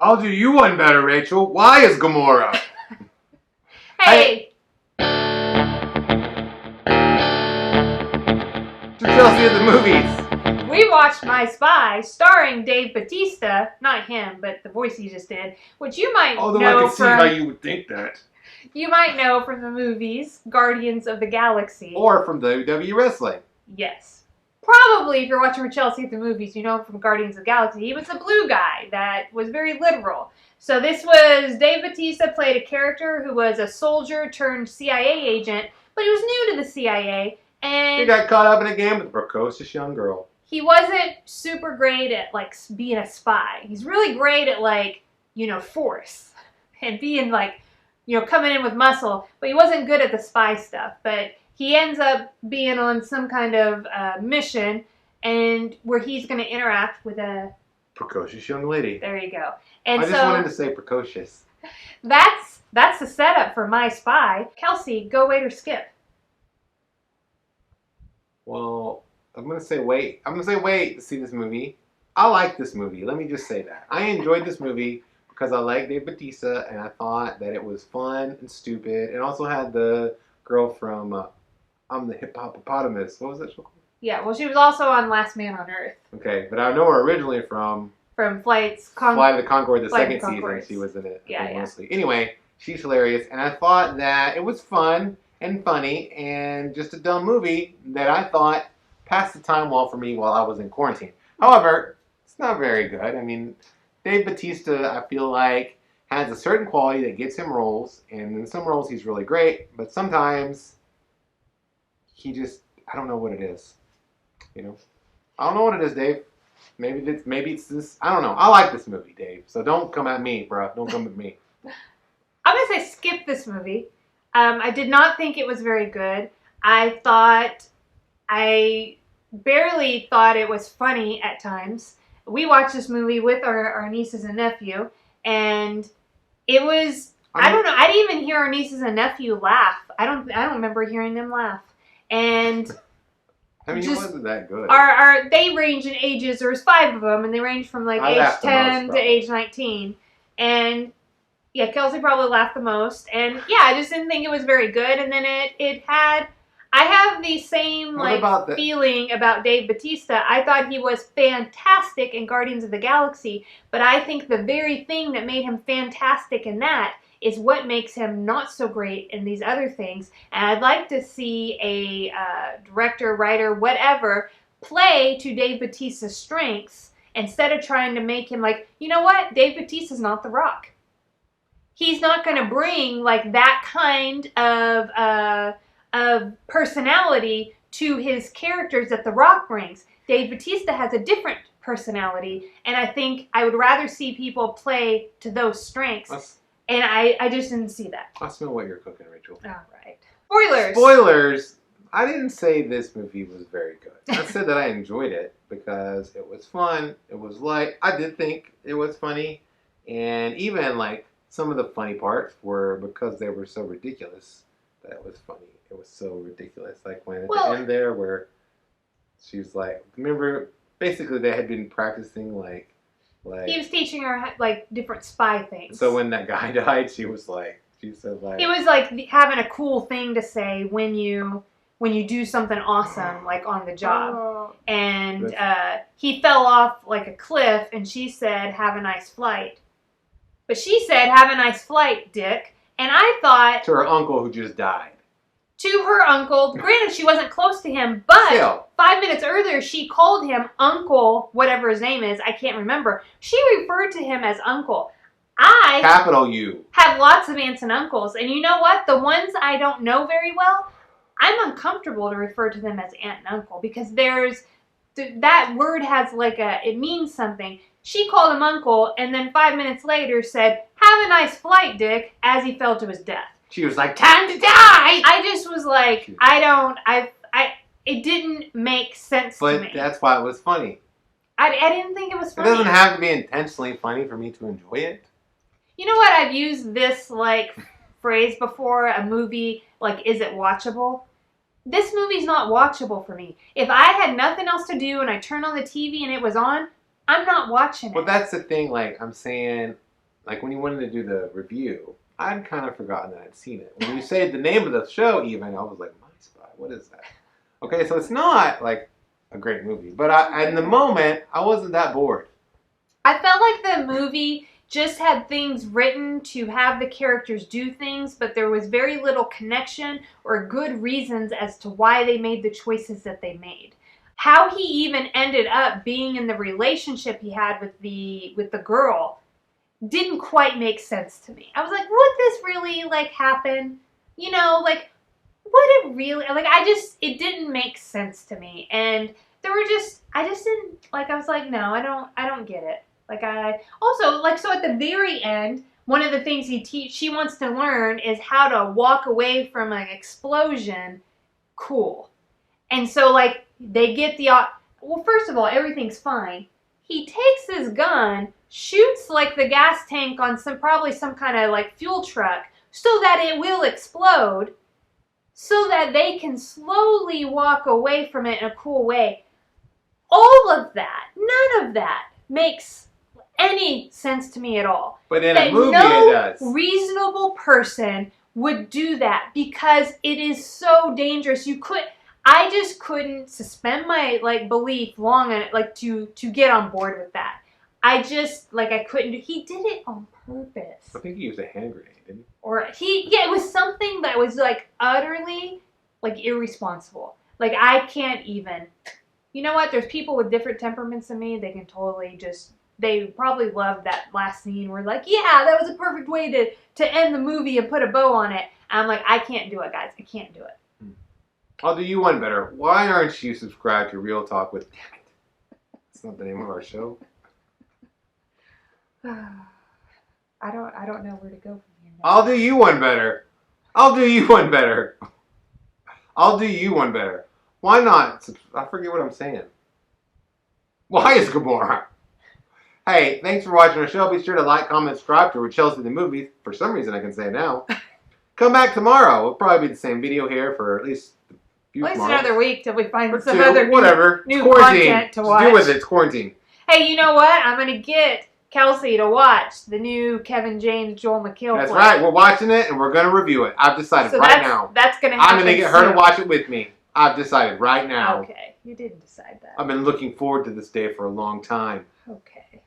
I'll do you one better, Rachel. Why is Gamora? Hey! Rachelsey at the movies. We watched My Spy, starring Dave Bautista, not him, but the voice he just did, which you might Although know I can see how you would think that. You might know from the movies Guardians of the Galaxy. Or from WWE Wrestling. Yes. Probably, if you're watching Rachelsey at the movies, you know him from Guardians of the Galaxy. He was the blue guy that was very literal. So this was, Dave Bautista played a character who was a soldier turned CIA agent, but he was new to the CIA, and he got caught up in a game with a precocious young girl. He wasn't super great at, like, being a spy. He's really great at, like, force. And being, like, coming in with muscle. But he wasn't good at the spy stuff. But he ends up being on some kind of mission, and where he's going to interact with a precocious young lady. There you go. And I just wanted to say precocious. That's the setup for My Spy. Kelsey, go wait or skip. Well, I'm going to say wait. I'm going to say wait to see this movie. I like this movie. Let me just say that. I enjoyed this movie because I like Dave Bautista, and I thought that it was fun and stupid. And also had the girl from I'm the Hippopotamus. What was that show called? Yeah, well, she was also on Last Man on Earth. Okay, but I know her originally from Flight of the Conchord, the second season. She was in it. Yeah. Mostly. Anyway, she's hilarious, and I thought that it was fun and funny and just a dumb movie that I thought passed the time well for me while I was in quarantine. However, it's not very good. I mean, Dave Bautista, I feel like, has a certain quality that gets him roles, and in some roles he's really great, but sometimes he just, I don't know what it is. I don't know what it is, Dave. Maybe it's this, I don't know. I like this movie, Dave, so don't come at me, bro. Don't come at me. I'm going to say skip this movie. I did not think it was very good. I barely thought it was funny at times. We watched this movie with our nieces and nephew, and it was, I don't know, I didn't even hear our nieces and nephew laugh. I don't remember hearing them laugh. And I mean, it wasn't that good. They range in ages. There was 5 of them, and they range from like age 10 to age 19. And yeah, Kelsey probably laughed the most. And yeah, I just didn't think it was very good. And then I have the same feeling about Dave Bautista. I thought he was fantastic in Guardians of the Galaxy, but I think the very thing that made him fantastic in that is what makes him not so great in these other things. And I'd like to see a director, writer, whatever, play to Dave Bautista's strengths instead of trying to make him like, you know what? Dave Bautista's not The Rock. He's not going to bring like that kind of personality to his characters that The Rock brings. Dave Bautista has a different personality, and I think I would rather see people play to those strengths. And I just didn't see that. I smell what you're cooking, Rachel. All right. Spoilers. Spoilers. I didn't say this movie was very good. I said that I enjoyed it because it was fun. It was light. I did think it was funny. And even like some of the funny parts were because they were so ridiculous that it was funny. It was so ridiculous. Like when at the end there where she's like, remember, basically they had been practicing like he was teaching her like different spy things. So when that guy died, she said it was like having a cool thing to say when you do something awesome like on the job. And he fell off like a cliff, and she said, "Have a nice flight." But she said, "Have a nice flight, Dick." And I thought to her uncle who just died. To her uncle. Granted, she wasn't close to him, but still. 5 minutes earlier, she called him Uncle, whatever his name is. I can't remember. She referred to him as Uncle. I capital U have lots of aunts and uncles, and you know what? The ones I don't know very well, I'm uncomfortable to refer to them as aunt and uncle because that word has like it means something. She called him Uncle, and then 5 minutes later said, "Have a nice flight, Dick," as he fell to his death. She was like, "Time to die!" I just was like, it didn't make sense to me. But that's why it was funny. I didn't think it was funny. It doesn't have to be intentionally funny for me to enjoy it. You know what? I've used this, like, phrase before, a movie, like, is it watchable? This movie's not watchable for me. If I had nothing else to do and I turned on the TV and it was on, I'm not watching it. Well, that's the thing, like, I'm saying, like when you wanted to do the review, I'd kind of forgotten that I'd seen it. When you said the name of the show, even I was like, My Spy, what is that? Okay, so it's not like a great movie, but in the moment, I wasn't that bored. I felt like the movie just had things written to have the characters do things, but there was very little connection or good reasons as to why they made the choices that they made. How he even ended up being in the relationship he had with the girl didn't quite make sense to me. I was like, would this really like happen? You know, like would it really like it didn't make sense to me. And there were I just didn't like I was like, no, I don't get it. Like I also like so at the very end, one of the things she wants to learn is how to walk away from an explosion cool. And so like they get well, first of all, everything's fine. He takes his gun, shoots like the gas tank on probably some kind of like fuel truck so that it will explode so that they can slowly walk away from it in a cool way. All of that, none of that makes any sense to me at all. But in a movie it does. No reasonable person would do that because it is so dangerous. I just couldn't suspend my like belief long on it, like to get on board with that. I couldn't. He did it on purpose. I think he used a hand grenade, didn't he? Or it was something that was like utterly like irresponsible. Like I can't even. You know what? There's people with different temperaments than me. They can totally they probably loved that last scene where like, yeah, that was a perfect way to end the movie and put a bow on it. And I'm like, I can't do it, guys. I can't do it. I'll do you one better. Why aren't you subscribed to Real Talk with... Damn it. That's not the name of our show. I don't know where to go from here. I'll do you one better. I'll do you one better. I'll do you one better. Why not? I forget what I'm saying. Why is Gamora? Hey, thanks for watching our show. Be sure to like, comment, subscribe to Rachelsey the Movies. For some reason, I can say it now. Come back tomorrow. It'll probably be the same video here for at least a few At least tomorrows. another week till we find or some two, other whatever. new Quarantine. content to watch. Just deal with it. It's quarantine. Hey, you know what? I'm going to get Kelsey to watch the new Kevin James, Joel McHale That's flick. right. We're watching it and we're going to review it. I've decided now. That's going to happen I'm going to get her to watch it with me. I've decided right now. Okay. You didn't decide that. I've been looking forward to this day for a long time. Okay.